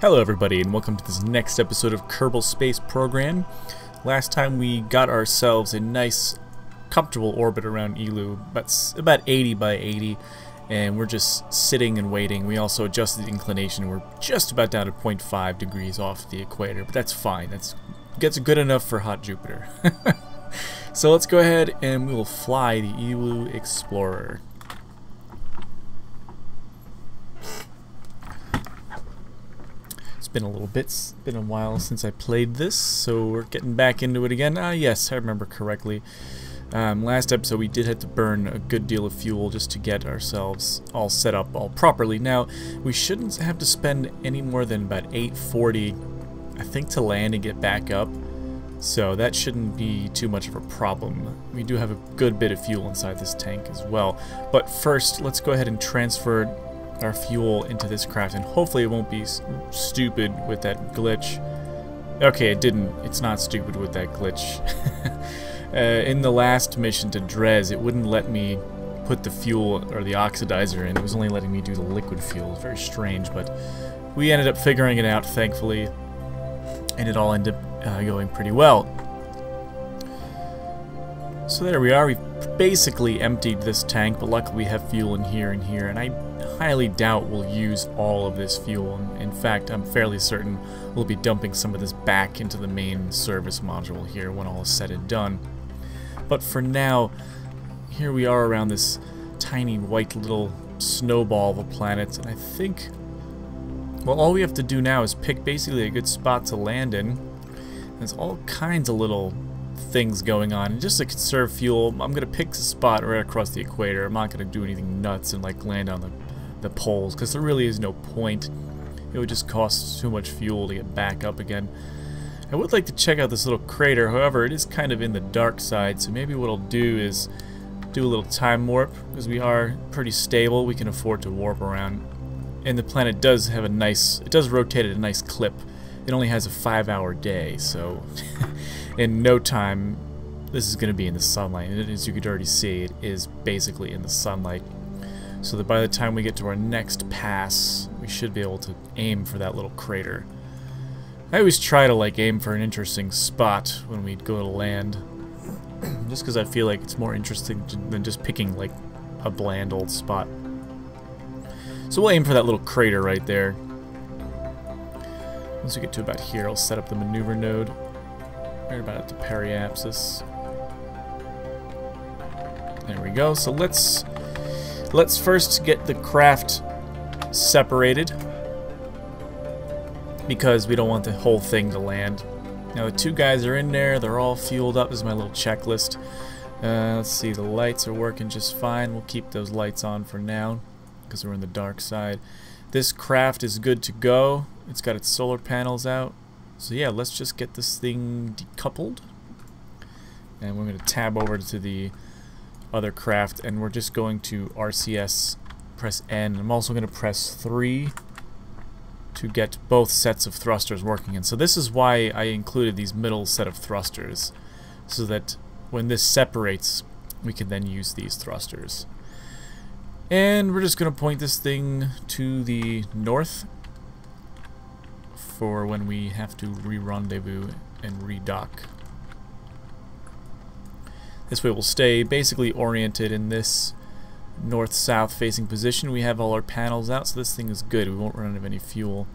Hello everybody and welcome to this next episode of Kerbal Space Program. Last time we got ourselves a nice comfortable orbit around Eeloo, about 80 by 80, and we're just sitting and waiting. We also adjusted the inclination. We're just about down to 0.5 degrees off the equator, but that's fine. Gets good enough for hot Jupiter. So let's go ahead and we will fly the Eeloo Explorer. It's been a little bit, it's been a while since I played this, so we're getting back into it again. Yes, I remember correctly. Last episode we did have to burn a good deal of fuel just to get ourselves all set up all properly. Now, we shouldn't have to spend any more than about 840, I think, to land and get back up. So that shouldn't be too much of a problem. We do have a good bit of fuel inside this tank as well. But first, let's go ahead and transfer our fuel into this craft, and hopefully it won't be stupid with that glitch. Okay, it didn't. It's not stupid with that glitch. In the last mission to Dres, it wouldn't let me put the fuel or the oxidizer in. It was only letting me do the liquid fuel. Very strange, but we ended up figuring it out, thankfully, and it all ended up going pretty well. So there we are. We've basically emptied this tank, but luckily we have fuel in here and here, and I highly doubt we'll use all of this fuel. In fact, I'm fairly certain we'll be dumping some of this back into the main service module here when all is said and done. But for now, here we are around this tiny white little snowball of a planet, and I think, well, all we have to do now is pick basically a good spot to land in. There's all kinds of little things going on, and just to conserve fuel, I'm gonna pick a spot right across the equator. I'm not gonna do anything nuts and like land on the poles, because there really is no point. It would just cost too much fuel to get back up again. I would like to check out this little crater, however it is kind of in the dark side, so maybe what I'll do is do a little time warp, because we are pretty stable. We can afford to warp around, and the planet does have a nice, it does rotate at a nice clip. It only has a 5-hour day, so in no time this is going to be in the sunlight, and as you could already see, it is basically in the sunlight. So that by the time we get to our next pass, we should be able to aim for that little crater. I always try to like aim for an interesting spot when we go to land, just because I feel like it's more interesting than just picking like a bland old spot. So we'll aim for that little crater right there. Once we get to about here, I'll set up the maneuver node right about at the periapsis. There we go. So let's first get the craft separated, because we don't want the whole thing to land. Now the two guys are in there, they're all fueled up. This is my little checklist. Let's see, the lights are working just fine. We'll keep those lights on for now, because we're in the dark side. This craft is good to go. It's got its solar panels out. So yeah, let's just get this thing decoupled. And we're going to tab over to the other craft, and we're just going to RCS, press N. I'm also going to press 3 to get both sets of thrusters working. And so this is why I included these middle set of thrusters, so that when this separates, we can then use these thrusters. And we're just going to point this thing to the north for when we have to re-rendezvous and redock. This way we'll stay basically oriented in this north-south facing position. We have all our panels out, so this thing is good. We won't run out of any fuel.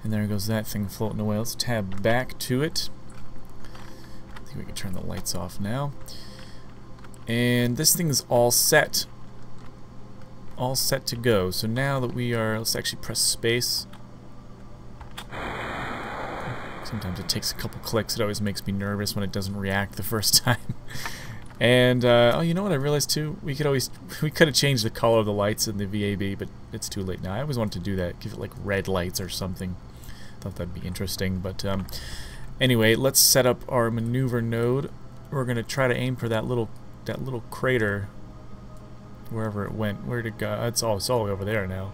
And there goes that thing floating away. Let's tab back to it. I think we can turn the lights off now. And this thing is all set. All set to go. So now that we are, let's actually press space. Sometimes it takes a couple clicks. It always makes me nervous when it doesn't react the first time. And oh, you know what I realized too? We could have changed the color of the lights in the VAB, but it's too late now. I always wanted to do that. Give it like red lights or something. Thought that'd be interesting. But anyway, let's set up our maneuver node. We're gonna try to aim for that little crater, wherever it went. Where'd it go? It's all the way over there now.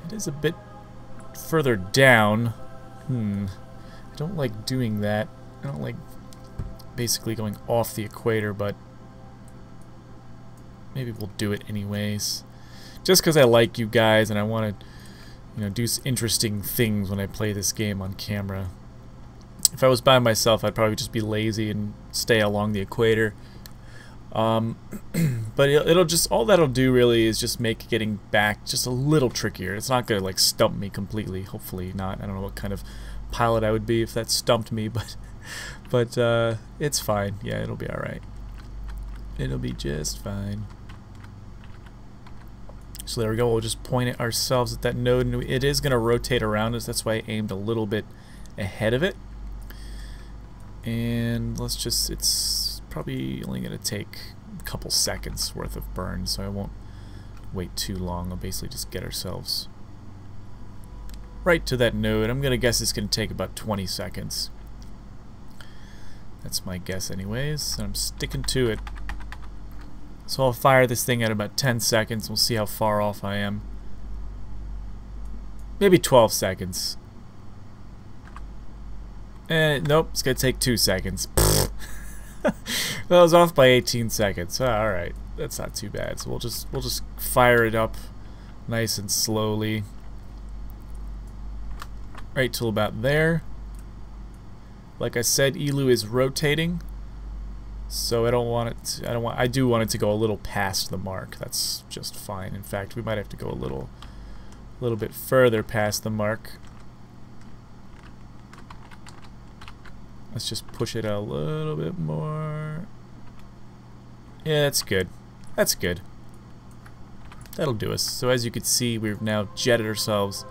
It is a bit further down. I don't like doing that. I don't like basically going off the equator, but maybe we'll do it anyways. Just because I like you guys and I want to you know, do interesting things when I play this game on camera. If I was by myself, I'd probably just be lazy and stay along the equator. But it'll just, all that'll do really is just make getting back just a little trickier. It's not gonna like stump me completely. Hopefully not. I don't know what kind of pilot I would be if that stumped me, but it's fine. Yeah, it'll be all right. It'll be just fine. So there we go. We'll just point it ourselves at that node, and it is gonna rotate around us. That's why I aimed a little bit ahead of it. And let's just, it's probably only going to take a couple seconds worth of burn, so I won't wait too long. I'll basically just get ourselves right to that node. I'm going to guess it's going to take about 20 seconds. That's my guess anyways, and I'm sticking to it. So I'll fire this thing at about 10 seconds. We'll see how far off I am. Maybe 12 seconds. And nope, it's gonna take 2 seconds. Well, I was off by 18 seconds. Oh, all right, that's not too bad. So we'll just fire it up, nice and slowly, right till about there. Like I said, Eeloo is rotating, so I don't want it. I do want it to go a little past the mark. That's just fine. In fact, we might have to go a little bit further past the mark. Let's just push it a little bit more. Yeah, that's good. That's good. That'll do us. So as you can see, we've now jetted ourselves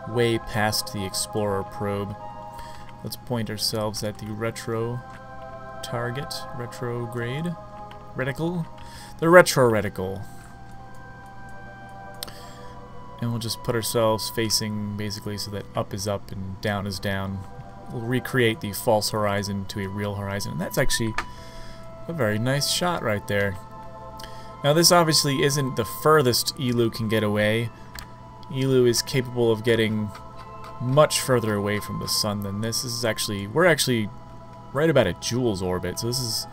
way past the Explorer probe. Let's point ourselves at the retro target, retrograde reticle, the retro reticle. And we'll just put ourselves facing basically so that up is up and down is down. We'll recreate the false horizon to a real horizon, and that's actually a very nice shot right there. Now this obviously isn't the furthest Eeloo can get away. Eeloo is capable of getting much further away from the sun than this. This is actually, we're actually right about at Joule's orbit, so this is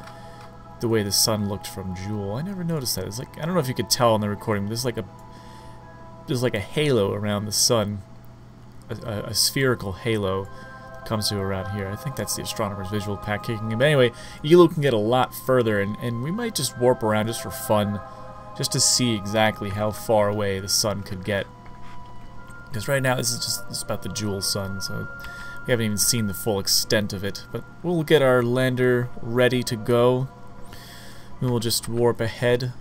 the way the sun looked from Joule. I never noticed that. It's like, I don't know if you could tell in the recording, but there's like a halo around the sun, a spherical halo. Comes to around here. I think that's the astronomer's visual pack kicking in. But anyway, Eeloo can get a lot further, and we might just warp around just for fun, just to see exactly how far away the sun could get. Because right now this is about the Joule sun, so we haven't even seen the full extent of it. But we'll get our lander ready to go. We will just warp ahead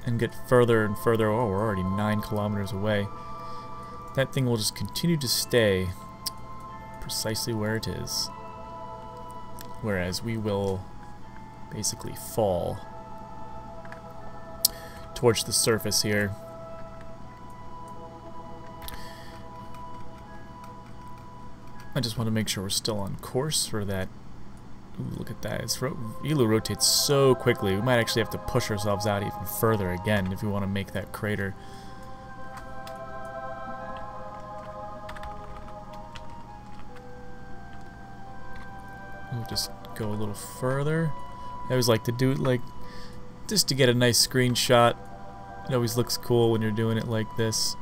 and get further and further. Oh, we're already 9 kilometers away. That thing will just continue to stay precisely where it is, whereas we will basically fall towards the surface here. I just want to make sure we're still on course for that. Ooh, look at that. Eeloo rotates so quickly. We might actually have to push ourselves out even further again if we want to make that crater. We'll just go a little further. I always like to do it like just to get a nice screenshot. It always looks cool when you're doing it like this.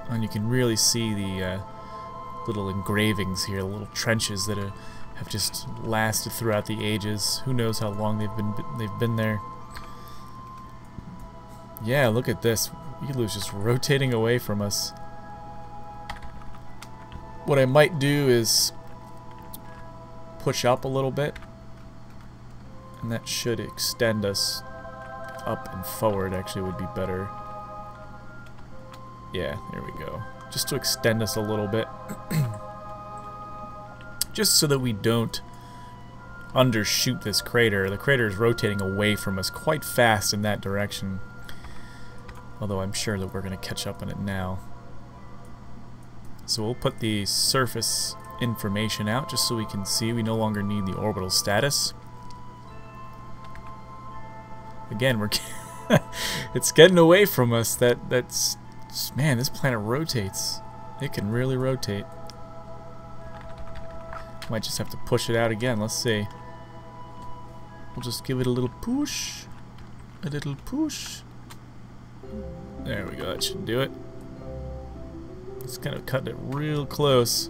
And you can really see the little engravings here, the little trenches that have just lasted throughout the ages. Who knows how long they've been there. Yeah, look at this. Eeloo's just rotating away from us. What I might do is push up a little bit, and that should extend us up and forward. Actually would be better. Yeah, there we go. Just to extend us a little bit. Just so that we don't undershoot this crater. The crater is rotating away from us quite fast in that direction. Although I'm sure that we're going to catch up on it now. So we'll put the surface information out just so we can see. We no longer need the orbital status. Again, we're it's getting away from us. That's man, this planet rotates. It can really rotate. Might just have to push it out again. Let's see. We'll just give it a little push. A little push. There we go, that should do it. It's kind of cutting it real close.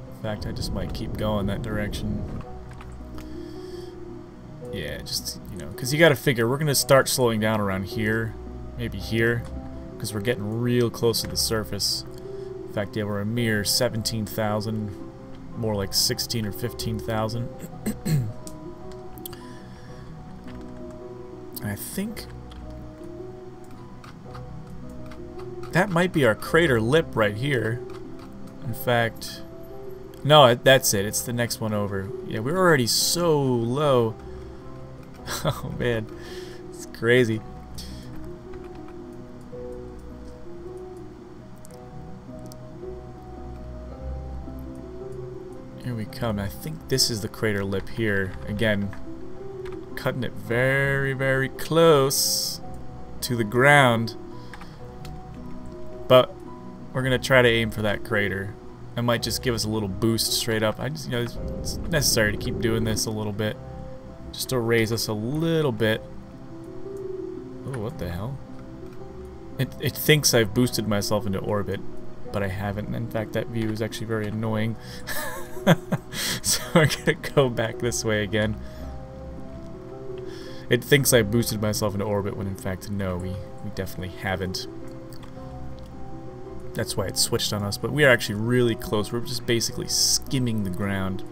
In fact, I just might keep going that direction. Yeah, just, you know, because you got to figure we're going to start slowing down around here, maybe here, because we're getting real close to the surface. In fact, yeah, we're a mere 17,000, more like 16 or 15,000. I think that might be our crater lip right here. In fact, no, that's it. It's the next one over. Yeah, we're already so low. Oh man, it's crazy. Here we come. I think this is the crater lip here. Again, cutting it very, very close to the ground. But we're gonna try to aim for that crater. It might just give us a little boost straight up. I just, you know, it's necessary to keep doing this a little bit, just to raise us a little bit. Oh, what the hell? It thinks I've boosted myself into orbit, but I haven't. In fact, that view is actually very annoying. So we're gonna go back this way again. It thinks I boosted myself into orbit when in fact no, we definitely haven't. That's why it switched on us, but we are actually really close. We're just basically skimming the ground.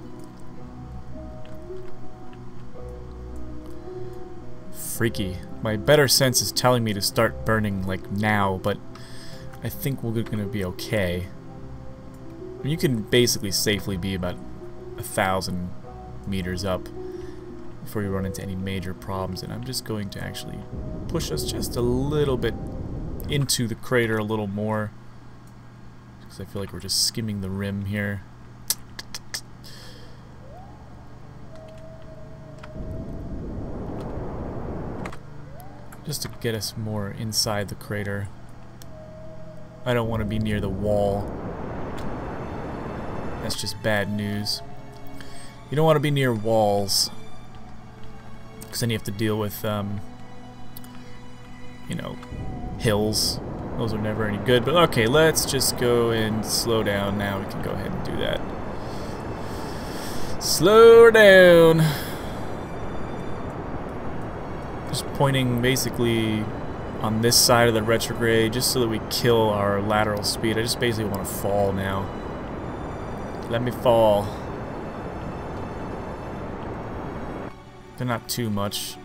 Freaky. My better sense is telling me to start burning like now, but I think we're gonna be okay. You can basically safely be about 1,000 meters up before you run into any major problems, and I'm just going to actually push us just a little bit into the crater a little more, because I feel like we're just skimming the rim here. Just to get us more inside the crater. I don't want to be near the wall. That's just bad news. You don't want to be near walls, because then you have to deal with, you know, hills. Those are never any good. But okay, let's just go and slow down now. We can go ahead and do that. Slow down. Just pointing basically on this side of the retrograde, just so that we kill our lateral speed. I just basically want to fall now. Let me fall. But not too much.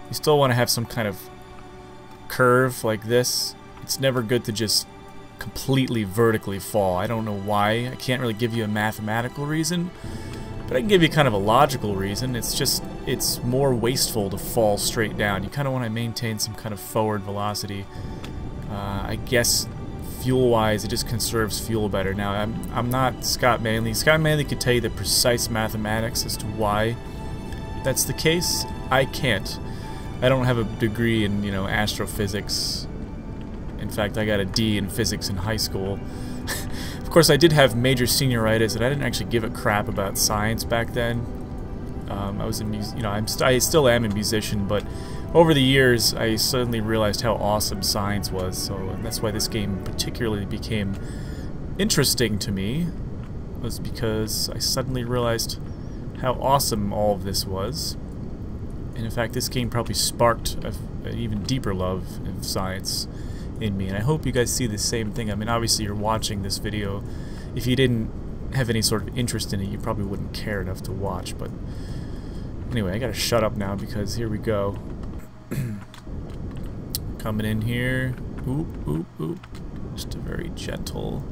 You still want to have some kind of curve like this. It's never good to just completely vertically fall. I don't know why. I can't really give you a mathematical reason, but I can give you kind of a logical reason. It's just, it's more wasteful to fall straight down. You kind of want to maintain some kind of forward velocity. I guess fuel-wise, it just conserves fuel better. Now, I'm not Scott Manley. Scott Manley could tell you the precise mathematics as to why that's the case. I can't. I don't have a degree in, you know, astrophysics. In fact, I got a D in physics in high school. Of course, I did have major senioritis, and I didn't actually give a crap about science back then. I was a you know, I still am a musician, but over the years, I suddenly realized how awesome science was. So and that's why this game particularly became interesting to me, was because I suddenly realized how awesome all of this was. And in fact, this game probably sparked an even deeper love of science in me, and I hope you guys see the same thing. I mean, obviously you're watching this video. If you didn't have any sort of interest in it, you probably wouldn't care enough to watch, but anyway, I gotta shut up now because here we go. Coming in here. Oop, oop, oop. Just a very gentle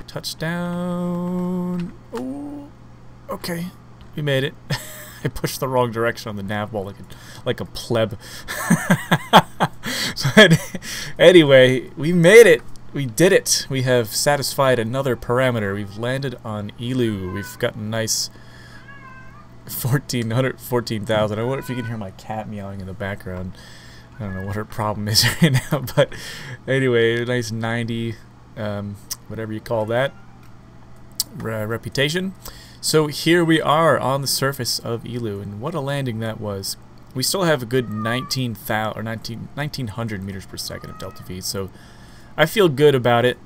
touchdown. Oh, okay. We made it. I pushed the wrong direction on the nav ball like a pleb. So anyway, we made it. We did it. We have satisfied another parameter. We've landed on Eeloo. We've got a nice 14,000. I wonder if you can hear my cat meowing in the background. I don't know what her problem is right now, but anyway, a nice 90, whatever you call that, reputation. So here we are on the surface of Eeloo, and what a landing that was. We still have a good 1900 meters per second of delta V, so I feel good about it,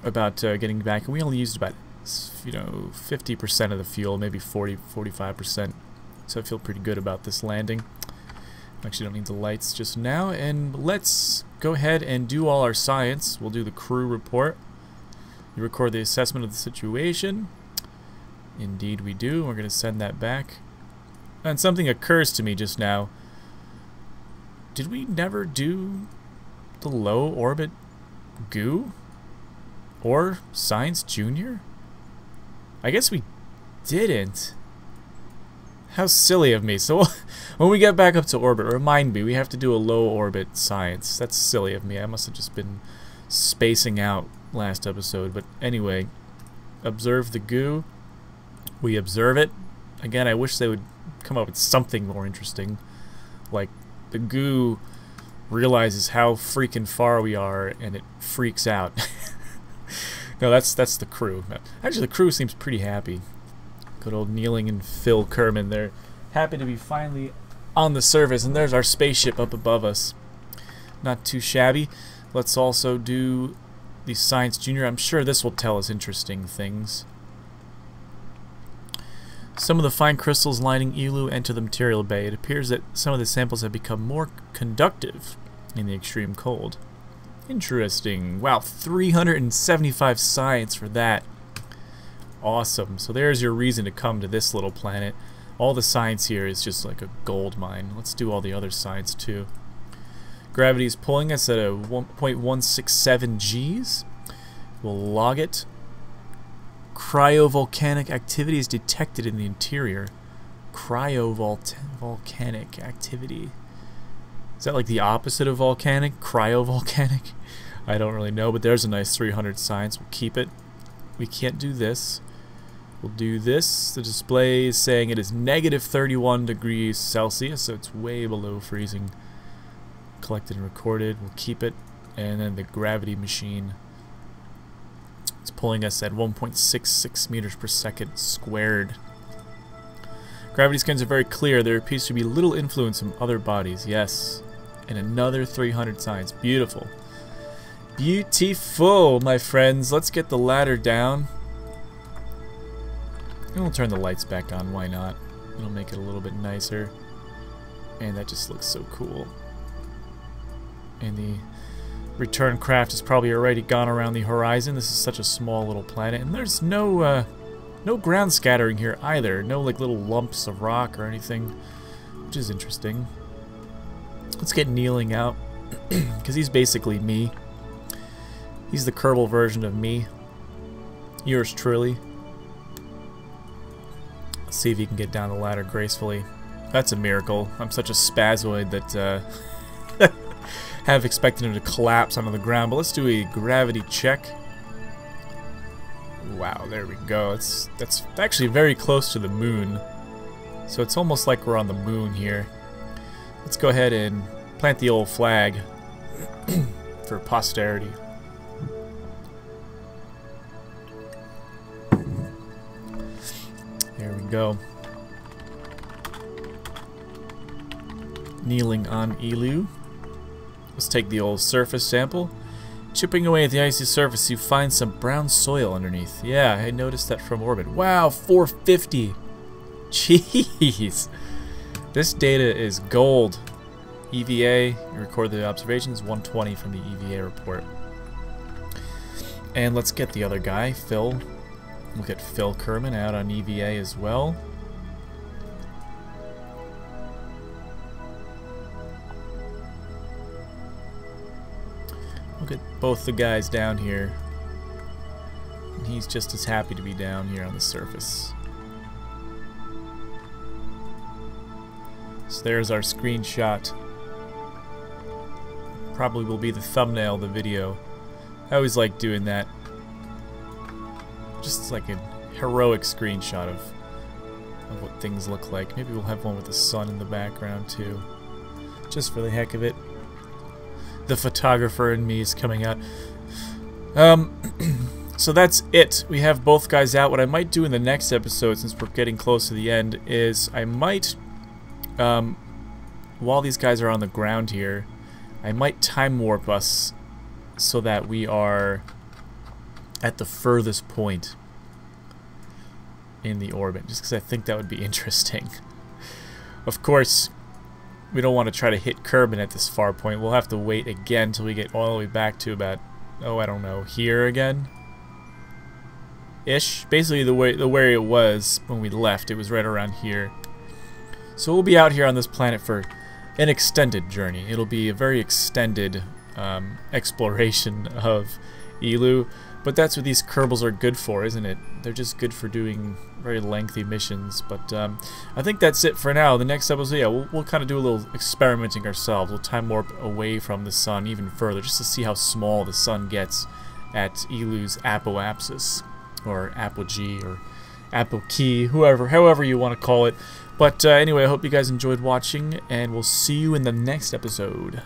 about getting back. And we only used about 50% of the fuel, maybe 45%. So I feel pretty good about this landing. Actually, don't need the lights just now, and let's go ahead and do all our science. We'll do the crew report. You record the assessment of the situation. Indeed we do. We're going to send that back. And something occurs to me just now. Did we never do the low orbit goo? Or Science Junior? I guess we didn't. How silly of me. So when we get back up to orbit, remind me, we have to do a low orbit science. That's silly of me. I must have just been spacing out last episode. But anyway, observe the goo. We observe it. Again, I wish they would come up with something more interesting. Like, the goo realizes how freaking far we are, and it freaks out. No, that's the crew. Actually, the crew seems pretty happy. Good old Kneeling and Phil Kerman. They're happy to be finally on the surface, and there's our spaceship up above us. Not too shabby. Let's also do the Science Junior. I'm sure this will tell us interesting things. Some of the fine crystals lining Eeloo enter the material bay. It appears that some of the samples have become more conductive in the extreme cold. Interesting. Wow, 375 science for that. Awesome. So there's your reason to come to this little planet. All the science here is just like a gold mine. Let's do all the other science too. Gravity is pulling us at a 1.167 Gs. We'll log it. Cryovolcanic activity is detected in the interior. Cryovolcanic activity. Is that like the opposite of volcanic? Cryovolcanic? I don't really know, but there's a nice 300 science. We'll keep it. We can't do this. We'll do this. The display is saying it is negative 31 degrees Celsius, so it's way below freezing. Collected and recorded. We'll keep it. And then the gravity machine. It's pulling us at 1.66 meters per second squared. Gravity scans are very clear. There appears to be little influence from other bodies. Yes. And another 300 science. Beautiful. Beautiful, my friends. Let's get the ladder down. And we'll turn the lights back on. Why not? It'll make it a little bit nicer. And that just looks so cool. And the return craft has probably already gone around the horizon. This is such a small little planet, and there's no ground scattering here either. No like little lumps of rock or anything, which is interesting. Let's get Kneeling out, because he's basically me. He's the Kerbal version of me. Yours truly. Let's see if he can get down the ladder gracefully. That's a miracle. I'm such a spazoid that have expected him to collapse onto the ground, but let's do a gravity check. Wow, there we go. That's actually very close to the moon, so it's almost like we're on the moon here. Let's go ahead and plant the old flag for posterity. There we go. Kneeling on Eeloo. Let's take the old surface sample. Chipping away at the icy surface, you find some brown soil underneath. Yeah, I noticed that from orbit. Wow, 450! Jeez! This data is gold. EVA, you record the observations, 120 from the EVA report. And let's get the other guy, Phil. Look at Phil Kerman out on EVA as well. Look at both the guys down here. And he's just as happy to be down here on the surface. So there's our screenshot. Probably will be the thumbnail of the video. I always like doing that. Just like a heroic screenshot of what things look like. Maybe we'll have one with the sun in the background too. Just for the heck of it. The photographer in me is coming out. So that's it. We have both guys out. What I might do in the next episode, since we're getting close to the end, is I might, while these guys are on the ground here, I might time warp us so that we are at the furthest point in the orbit, just because I think that would be interesting. Of course, we don't want to try to hit Kerbin at this far point. We'll have to wait again till we get all the way back to about, oh, I don't know, here again? Ish. Basically the way it was when we left, it was right around here. So we'll be out here on this planet for an extended journey. It'll be a very extended exploration of Eeloo, but that's what these Kerbals are good for, isn't it? They're just good for doing very lengthy missions. But I think that's it for now. The next episode, yeah, we'll kind of do a little experimenting ourselves. We'll time warp away from the sun even further, just to see how small the sun gets at Eeloo's apoapsis, or apogee, or apokey, however you want to call it. But anyway, I hope you guys enjoyed watching, and we'll see you in the next episode.